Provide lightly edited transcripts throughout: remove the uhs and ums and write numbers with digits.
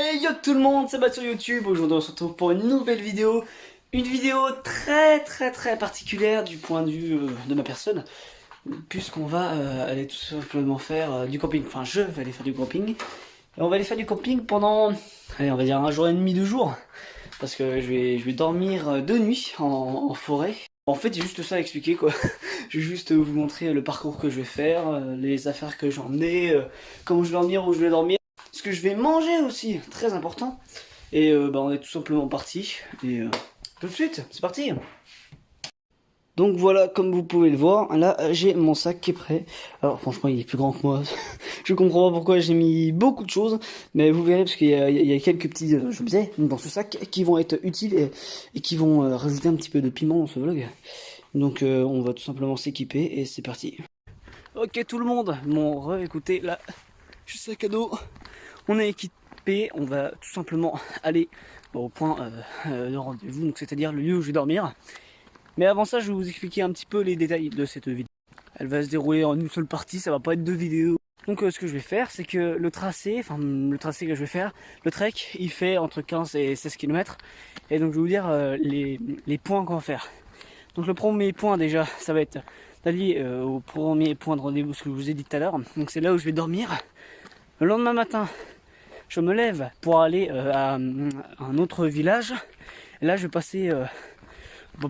Hey yo tout le monde, c'est Matt sur YouTube. Aujourd'hui on se retrouve pour une nouvelle vidéo. Une vidéo très particulière du point de vue de ma personne. Puisqu'on va aller tout simplement faire du camping. Enfin je vais aller faire du camping. Et on va aller faire du camping pendant, allez on va dire un jour et demi, 2 jours. Parce que je vais dormir 2 nuits en forêt. En fait c'est juste ça à expliquer quoi. Je vais juste vous montrer le parcours que je vais faire, les affaires que j'ai emmenées, comment je vais dormir, où je vais dormir. Ce que je vais manger aussi, très important. Et on est tout simplement parti. Et tout de suite, c'est parti. Donc voilà, comme vous pouvez le voir, là j'ai mon sac qui est prêt. Alors franchement il est plus grand que moi. Je comprends pas pourquoi j'ai mis beaucoup de choses. Mais vous verrez parce qu'il y a quelques petits objets dans ce sac qui vont être utiles et qui vont rajouter un petit peu de piment dans ce vlog. Donc on va tout simplement s'équiper et c'est parti. Ok tout le monde, bon écoutez là, je suis sac à dos. On est équipé, on va tout simplement aller au point de rendez-vous, donc c'est-à-dire le lieu où je vais dormir. Mais avant ça, je vais vous expliquer un petit peu les détails de cette vidéo. Elle va se dérouler en une seule partie, ça va pas être deux vidéos. Donc ce que je vais faire, c'est que le tracé que je vais faire, le trek, il fait entre 15 et 16 km. Et donc je vais vous dire les points qu'on va faire. Donc le premier point déjà, ça va être d'aller au premier point de rendez-vous, ce que je vous ai dit tout à l'heure. Donc c'est là où je vais dormir. Le lendemain matin, je me lève pour aller à un autre village. Et là, je vais passer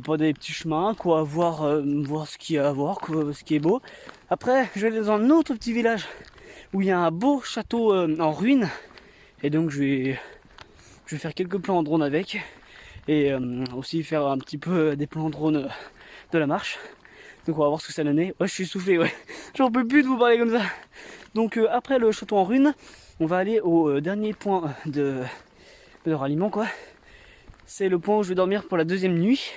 pas des petits chemins, quoi, voir ce qu'il y a à voir, quoi, ce qui est beau. Après, je vais aller dans un autre petit village où il y a un beau château en ruine. Et donc, je vais faire quelques plans en drone avec. Et aussi faire un petit peu des plans en drone de la marche. Donc, on va voir ce que ça donne. Ouais, je suis essoufflé, ouais. J'en peux plus de vous parler comme ça. Donc, après le château en ruine, on va aller au dernier point de ralliement quoi. C'est le point où je vais dormir pour la deuxième nuit.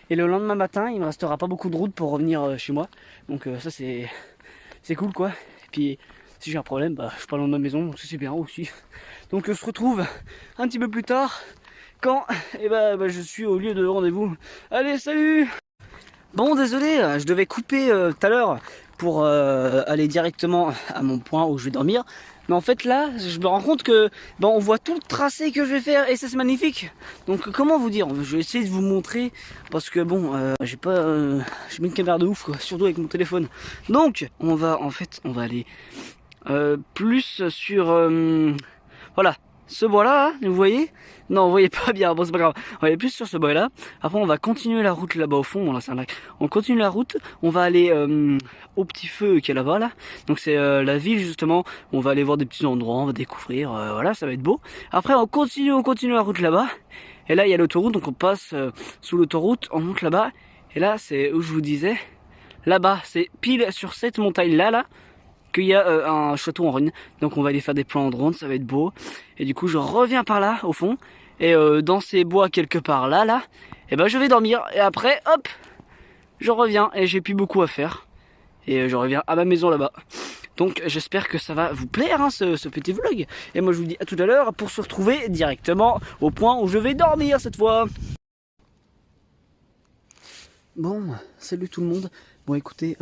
Et le lendemain matin, il me restera pas beaucoup de route pour revenir chez moi. Donc ça c'est cool quoi. Et puis si j'ai un problème, je suis pas loin de ma maison, donc c'est bien aussi. Donc on se retrouve un petit peu plus tard quand je suis au lieu de rendez-vous. Allez, salut! Bon désolé, je devais couper tout à l'heure pour aller directement à mon point où je vais dormir. Mais en fait là, je me rends compte que on voit tout le tracé que je vais faire et ça c'est magnifique. Donc comment vous dire, je vais essayer de vous montrer parce que j'ai pas une caméra de ouf quoi, surtout avec mon téléphone. Donc on va aller plus sur voilà, ce bois là, vous voyez? Non, vous voyez pas bien, bon c'est pas grave. On va aller plus sur ce bois là. Après on va continuer la route là-bas au fond, bon là c'est un lac. On continue la route, on va aller au petit feu qui est là-bas là. Donc c'est la ville justement, on va aller voir des petits endroits, on va découvrir, voilà, ça va être beau. Après on continue la route là-bas. Et là il y a l'autoroute, donc on passe sous l'autoroute, on monte là-bas. Et là c'est où je vous disais, là-bas c'est pile sur cette montagne là qu'il y a un château en ruine. Donc on va aller faire des plans en drone, ça va être beau. Et du coup je reviens par là au fond. Et dans ces bois quelque part là, et je vais dormir. Et après hop, je reviens et j'ai plus beaucoup à faire. Et je reviens à ma maison là-bas. Donc j'espère que ça va vous plaire hein, ce petit vlog. Et moi je vous dis à tout à l'heure pour se retrouver directement au point où je vais dormir cette fois. Bon, salut tout le monde. Bon écoutez,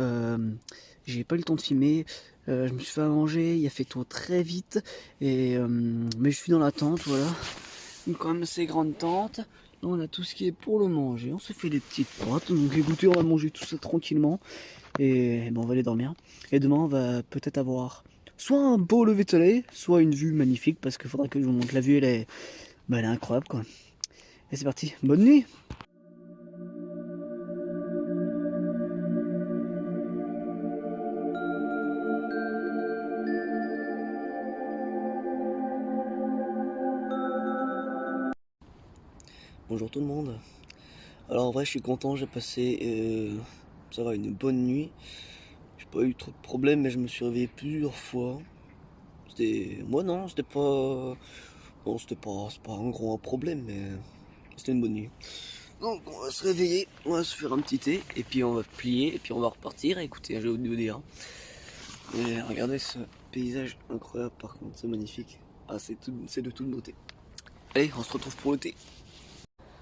j'ai pas eu le temps de filmer. Je me suis fait à manger, il a fait tout très vite. Et mais je suis dans la tente, voilà. Une quand même assez grande tente. Là, on a tout ce qui est pour le manger. On se fait des petites pâtes. Donc écoutez, on va manger tout ça tranquillement. Et on va aller dormir. Et demain, on va peut-être avoir soit un beau lever de soleil, soit une vue magnifique. Parce qu'il faudra que je vous montre la vue, elle est incroyable quoi. Et c'est parti, bonne nuit! Bonjour tout le monde. Alors en vrai je suis content, j'ai passé ça va, une bonne nuit. J'ai pas eu trop de problèmes mais je me suis réveillé plusieurs fois. Moi non, c'était pas. Non c'est pas un gros problème mais c'était une bonne nuit. Donc on va se réveiller, on va se faire un petit thé et puis on va plier et puis on va repartir et écouter un jeu vidéo. Et regardez ce paysage incroyable par contre, c'est magnifique. Ah c'est de toute beauté. Allez, on se retrouve pour le thé.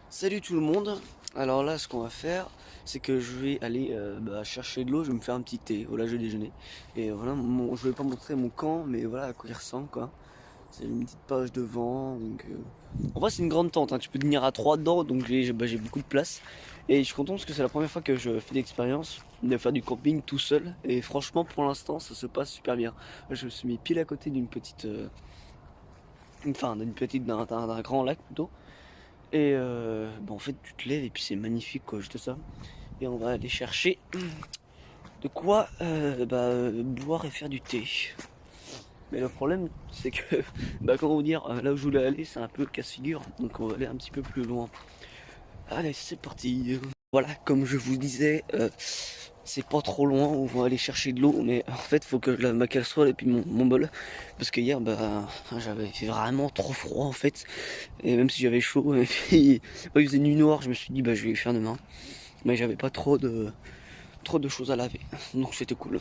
Salut tout le monde. Alors là ce qu'on va faire c'est que je vais aller chercher de l'eau, je vais me faire un petit thé, voilà je vais déjeuner. Et voilà, je vais pas montrer mon camp mais voilà à quoi il ressemble quoi. C'est une petite page devant. Donc, en vrai, c'est une grande tente, hein. Tu peux tenir à 3 dedans, donc j'ai beaucoup de place. Et je suis content parce que c'est la première fois que je fais l'expérience de faire du camping tout seul. Et franchement, pour l'instant, ça se passe super bien. Je me suis mis pile à côté d'une petite. D'un grand lac plutôt. Et en fait, tu te lèves et puis c'est magnifique, quoi, juste ça. Et on va aller chercher de quoi boire et faire du thé. Mais le problème, c'est que, comment vous dire, là où je voulais aller, c'est un peu casse-figure. Donc on va aller un petit peu plus loin. Allez, c'est parti. Voilà, comme je vous disais, c'est pas trop loin. On va aller chercher de l'eau. Mais en fait, faut que je lave ma casserole et puis mon bol. Parce qu'hier, j'avais fait vraiment trop froid en fait. Et même si j'avais chaud, et puis, il faisait nuit noire, je me suis dit, je vais le faire demain. Mais j'avais pas trop de choses à laver. Donc c'était cool.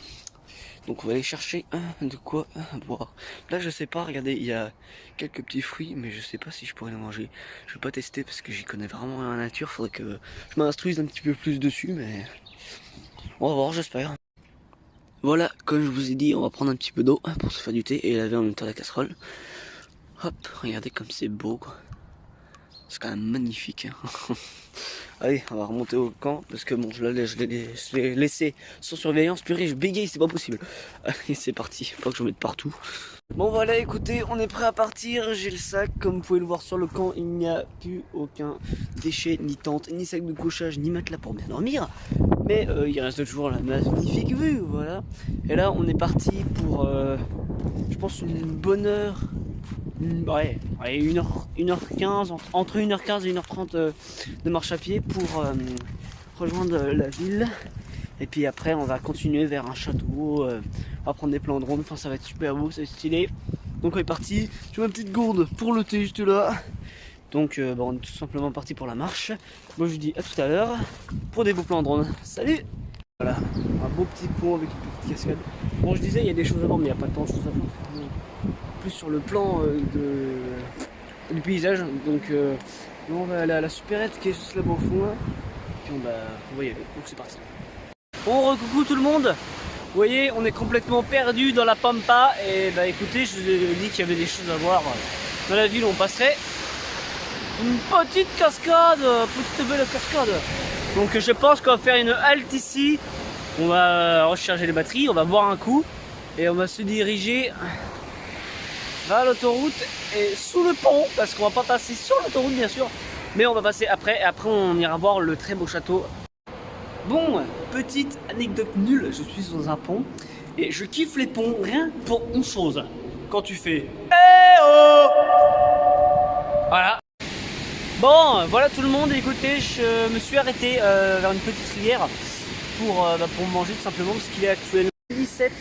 Donc on va aller chercher de quoi boire. Là je sais pas, regardez, il y a quelques petits fruits, mais je sais pas si je pourrais les manger. Je vais pas tester parce que j'y connais vraiment rien en nature. Faudrait que je m'instruise un petit peu plus dessus, mais on va voir, j'espère. Voilà, comme je vous ai dit, on va prendre un petit peu d'eau pour se faire du thé et laver en même temps la casserole. Hop, regardez comme c'est beau, quoi. C'est quand même magnifique, hein. Allez, on va remonter au camp parce que bon, je l'ai laissé sans surveillance. Purée, je bégaye, c'est pas possible. Allez, c'est parti, faut que je mette partout. Bon, voilà, écoutez, on est prêt à partir. J'ai le sac, comme vous pouvez le voir sur le camp, il n'y a plus aucun déchet, ni tente, ni sac de couchage, ni matelas pour bien dormir. Mais il reste toujours la magnifique vue, voilà. Et là, on est parti pour, je pense, une bonne heure. Ouais, 1h15, entre 1h15 et 1h30 de marche à pied pour rejoindre la ville. Et puis après, on va continuer vers un château, on va prendre des plans de drone, enfin ça va être super beau, ça va être stylé. Donc on est parti, j'ai ma petite gourde pour le thé juste là. Donc on est tout simplement parti pour la marche. Moi je vous dis à tout à l'heure pour des beaux plans de drone. Salut! Voilà, un beau petit pont avec une petite cascade. Bon, je disais, il y a des choses à voir, mais il n'y a pas tant de choses à voir. Plus sur le plan du paysage. Donc on va aller à la supérette qui est juste là-bas au fond. Là. Puis on va y aller. Donc c'est parti. Bon, recoucou tout le monde. Vous voyez, on est complètement perdu dans la pampa. Et écoutez, je vous ai dit qu'il y avait des choses à voir dans la ville où on passerait. Une petite cascade, petite belle cascade. Donc je pense qu'on va faire une halte ici. On va recharger les batteries, on va boire un coup et on va se diriger vers l'autoroute et sous le pont, parce qu'on va pas passer sur l'autoroute bien sûr, mais on va passer après et après on ira voir le très beau château. Bon, petite anecdote nulle, je suis sur un pont et je kiffe les ponts rien pour une chose. Quand tu fais eh oh, voilà. Bon, voilà tout le monde, écoutez, je me suis arrêté vers une petite rivière pour manger tout simplement parce qu'il est actuellement 17.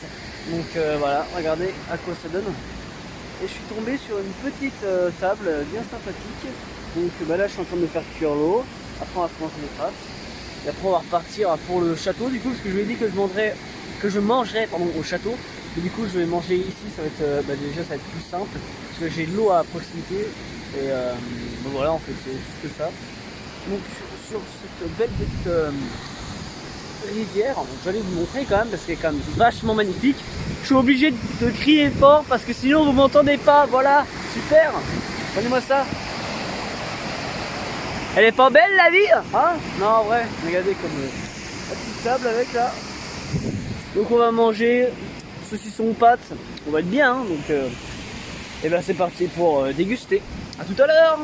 Donc voilà, regardez à quoi ça donne. Et je suis tombé sur une petite table bien sympathique. Donc là je suis en train de me faire cuire l'eau. Après on va se manger les crêpes. Et après on va repartir pour le château du coup parce que je lui ai dit que je mangerais au château. Et du coup je vais manger ici, ça va être déjà ça va être plus simple. Parce que j'ai de l'eau à proximité. Et voilà en fait c'est juste ça. Donc sur cette belle petite rivière, j'allais vous montrer quand même parce qu'elle est quand même vachement magnifique. Je suis obligé de crier fort parce que sinon vous m'entendez pas. Voilà, super. Prenez-moi ça. Elle est pas belle la vie, hein? Non en vrai, regardez comme la petite table avec là. Donc on va manger saucisson pâtes. On va être bien, hein, donc et c'est parti pour déguster. À tout à l'heure.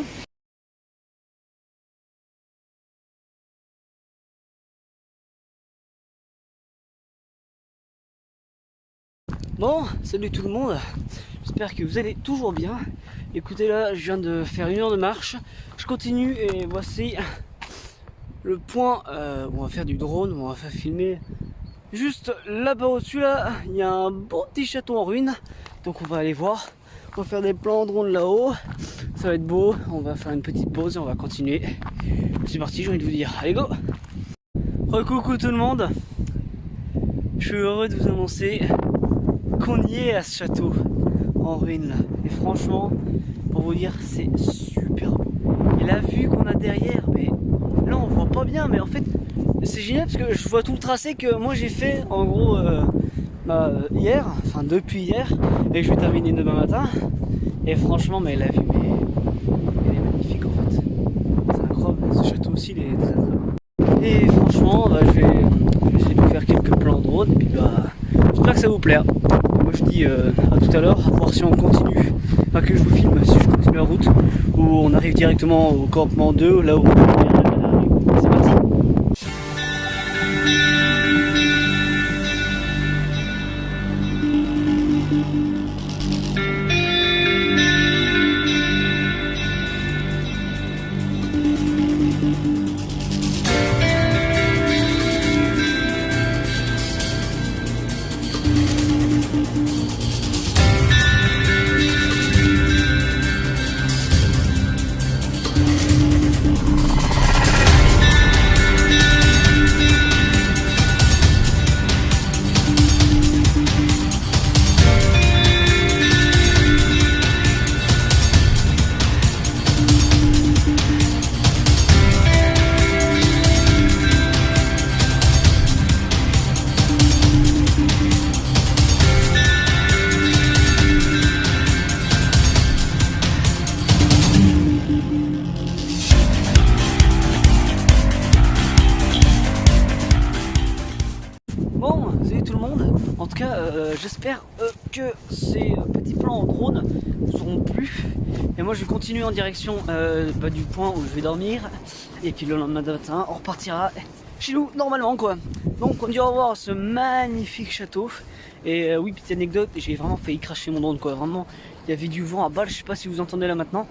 Bon, salut tout le monde, j'espère que vous allez toujours bien. Écoutez là, je viens de faire 1 heure de marche, je continue et voici le point où on va faire du drone, où on va faire filmer. Juste là-bas au-dessus là, il y a un beau petit château en ruine, donc on va aller voir. On va faire des plans drone là-haut, ça va être beau, on va faire une petite pause et on va continuer. C'est parti, j'ai envie de vous dire, allez go! Recoucou tout le monde, je suis heureux de vous annoncer qu'on y est à ce château en ruine là. Et franchement, pour vous dire, c'est super beau. Et la vue qu'on a derrière, mais là on voit pas bien, mais en fait c'est génial parce que je vois tout le tracé que moi j'ai fait en gros hier, enfin depuis hier, et je vais terminer demain matin. Et franchement, mais la vue, mais elle est magnifique en fait. C'est incroyable. Ce château aussi, il est très très beau. Et franchement, bah, je vais essayer de vous faire quelques plans drone. Et puis bah, j'espère que ça vous plaît. Moi je dis à tout à l'heure, à voir si on continue, enfin que je vous filme si je continue la route, ou on arrive directement au campement 2, là où on va venir. C'est parti. Bon, salut tout le monde. En tout cas, j'espère que ces petits plans en drone vous auront plu. Et moi, je vais continuer en direction du point où je vais dormir. Et puis le lendemain matin, on repartira chez nous normalement quoi. Donc, on dit au revoir à ce magnifique château. Et oui, petite anecdote, j'ai vraiment failli cracher mon drone quoi. Vraiment, il y avait du vent à balle. Je sais pas si vous entendez là maintenant.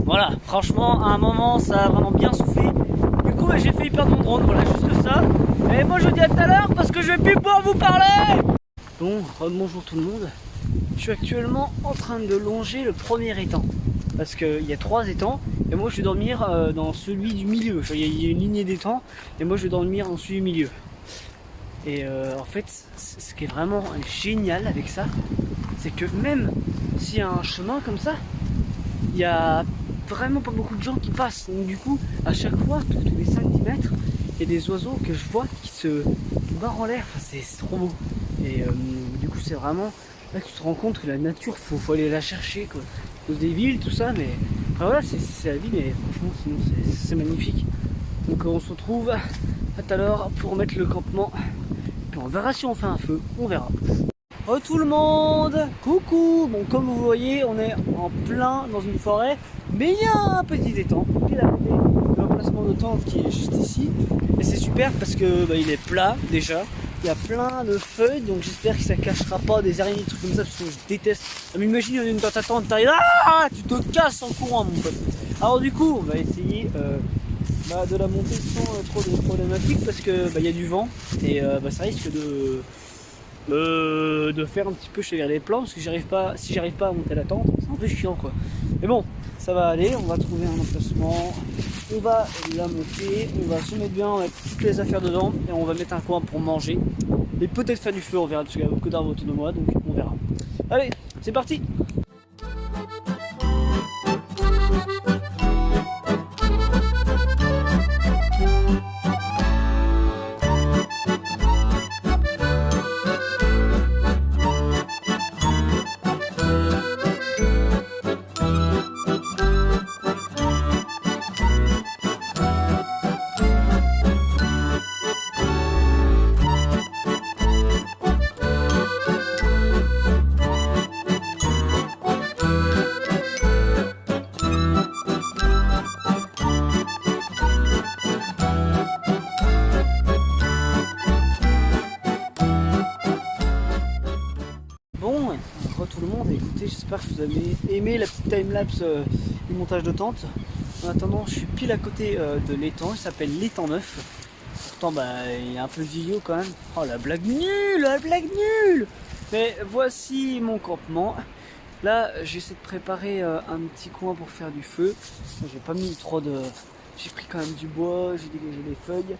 Voilà, franchement, à un moment, ça a vraiment bien soufflé. Du coup, j'ai failli perdre mon drone, voilà, juste ça. Et moi, je vous dis à tout à l'heure parce que je vais plus pouvoir vous parler. Bon, bonjour tout le monde. Je suis actuellement en train de longer le premier étang. Parce qu'il y a 3 étangs. Et moi, je vais dormir dans celui du milieu. Enfin, il y a une lignée d'étangs. Et moi, je vais dormir dans celui du milieu. Et en fait, ce qui est vraiment génial avec ça, c'est que même s'il y a un chemin comme ça, il y a vraiment pas beaucoup de gens qui passent. Donc du coup, à chaque fois, tous les 5-10 mètres, il y a des oiseaux que je vois qui se barrent en l'air. Enfin, c'est trop beau. Et du coup, c'est vraiment là que tu te rends compte que la nature, faut aller la chercher quoi. À cause des villes, tout ça, mais enfin, voilà, c'est la vie, mais franchement, sinon c'est magnifique. Donc on se retrouve à tout à l'heure pour mettre le campement. Puis on verra si on fait un feu, on verra. Oh tout le monde, coucou. Bon, comme vous voyez, on est en plein dans une forêt, mais il y a un petit étang pile à côté de l'emplacement de tente qui est juste ici. Et c'est super parce que il est plat déjà. Il y a plein de feuilles, donc j'espère que ça cachera pas des araignées, des trucs comme ça, parce que je déteste. M'imagine une dans ta tente, t'arrives, tu te casses en courant, mon pote. Alors du coup, on va essayer de la monter sans trop de problématiques parce que il y a du vent et ça risque de faire un petit peu chérir les plans parce que si j'arrive pas à monter la tente, c'est un peu chiant quoi. Mais bon, ça va aller, on va trouver un emplacement, on va la monter, on va se mettre bien, on va mettre toutes les affaires dedans et on va mettre un coin pour manger et peut-être faire du feu, on verra parce qu'il y a beaucoup d'arbres autour de moi, donc on verra. Allez, c'est parti. Bon, bonjour tout le monde, écoutez, j'espère que vous avez aimé la petite timelapse du montage de tente. En attendant, je suis pile à côté de l'étang, il s'appelle l'étang neuf. Pourtant, il est un peu vieillot quand même. Oh la blague nulle, la blague nulle. Mais voici mon campement. Là, j'essaie de préparer un petit coin pour faire du feu. J'ai pas mis trop de... J'ai pris quand même du bois, j'ai dégagé les feuilles.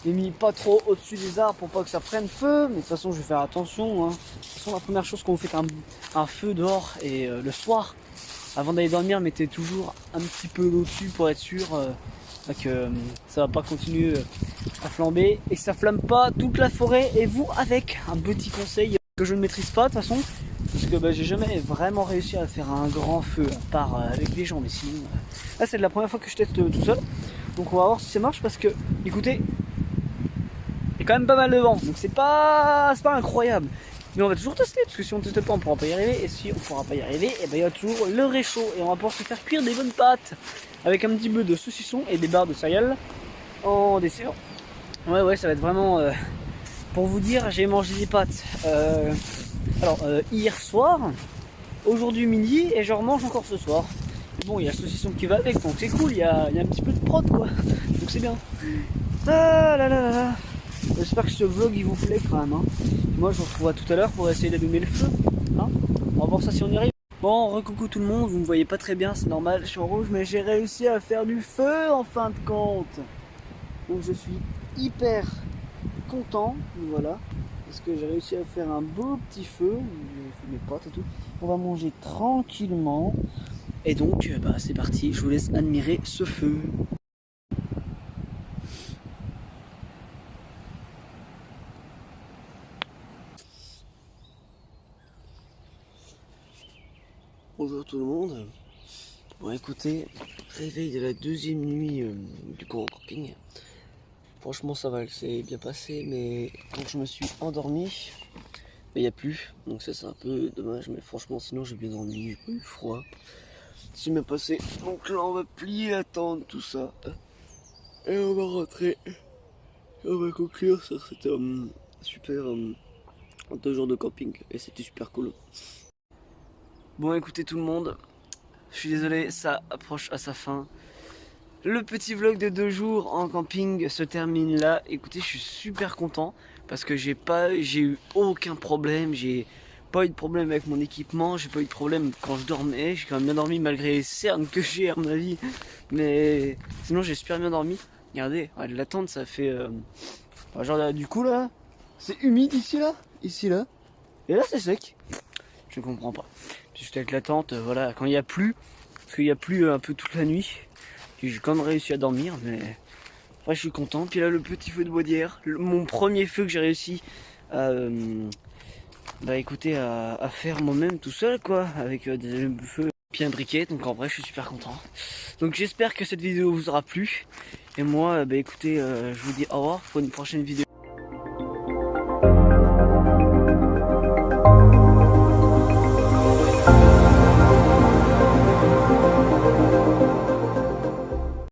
J'ai mis pas trop au-dessus des arbres pour pas que ça prenne feu, mais de toute façon je vais faire attention. Hein. De toute façon la première chose quand vous faites un feu dehors et le soir, avant d'aller dormir, mettez toujours un petit peu d'eau dessus pour être sûr que ça va pas continuer à flamber et que ça flamme pas toute la forêt et vous avec. Un petit conseil que je ne maîtrise pas de toute façon, parce que bah, j'ai jamais vraiment réussi à faire un grand feu, à part avec des gens, mais sinon... Là c'est la première fois que je teste tout seul, donc on va voir si ça marche, parce que, écoutez, il y a quand même pas mal de vent, donc c'est pas incroyable. Mais on va toujours tester, parce que si on teste pas, on pourra pas y arriver. Et si on pourra pas y arriver, et ben il y a toujours le réchaud. Et on va pouvoir se faire cuire des bonnes pâtes. Avec un petit peu de saucisson et des barres de céréales en dessert. Ouais, ça va être vraiment... pour vous dire, j'ai mangé des pâtes hier soir, aujourd'hui midi, et je remange encore ce soir. Mais bon, il y a le saucisson qui va avec, donc c'est cool, il y a un petit peu de prod, quoi. Donc c'est bien. Ah là là là là. J'espère que ce vlog il vous plaît quand même. Hein. Moi je vous retrouve à tout à l'heure pour essayer d'allumer le feu. Hein. On va voir ça si on y arrive. Bon, recoucou tout le monde, vous me voyez pas très bien, c'est normal, je suis en rouge, mais j'ai réussi à faire du feu en fin de compte. Donc je suis hyper content, voilà, parce que j'ai réussi à faire un beau petit feu, j'ai fait mes potes et tout. On va manger tranquillement, et donc bah, c'est parti, je vous laisse admirer ce feu. Bonjour tout le monde. Bon écoutez, réveil de la deuxième nuit du grand camping. Franchement ça va, c'est bien passé, mais quand je me suis endormi, il n'y a plus. Donc ça c'est un peu dommage, mais franchement sinon j'ai bien dormi, j'ai pas eu froid. C'est bien passé. Donc là on va plier la tente, tout ça. Et on va rentrer. On va conclure sur cette super 2 jours de camping. Et c'était super cool. Bon écoutez tout le monde, je suis désolé, ça approche à sa fin. Le petit vlog de 2 jours en camping se termine là. Écoutez, je suis super content parce que j'ai eu aucun problème. J'ai pas eu de problème avec mon équipement. J'ai pas eu de problème quand je dormais. J'ai quand même bien dormi malgré les cernes que j'ai à mon avis. Mais sinon, j'ai super bien dormi. Regardez, ouais, de la tente, ça fait genre du coup là, c'est humide ici là, et là c'est sec. Je comprends pas. Juste avec la tente, voilà, quand il y a plu, parce qu'il y a plu un peu toute la nuit. J'ai quand même réussi à dormir, mais après je suis content. Puis là le petit feu de bois d'hier, mon premier feu que j'ai réussi à, bah écoutez, à faire moi-même tout seul quoi, avec des feux bien briquet. Donc en vrai je suis super content. Donc j'espère que cette vidéo vous aura plu. Et moi bah écoutez, je vous dis au revoir pour une prochaine vidéo.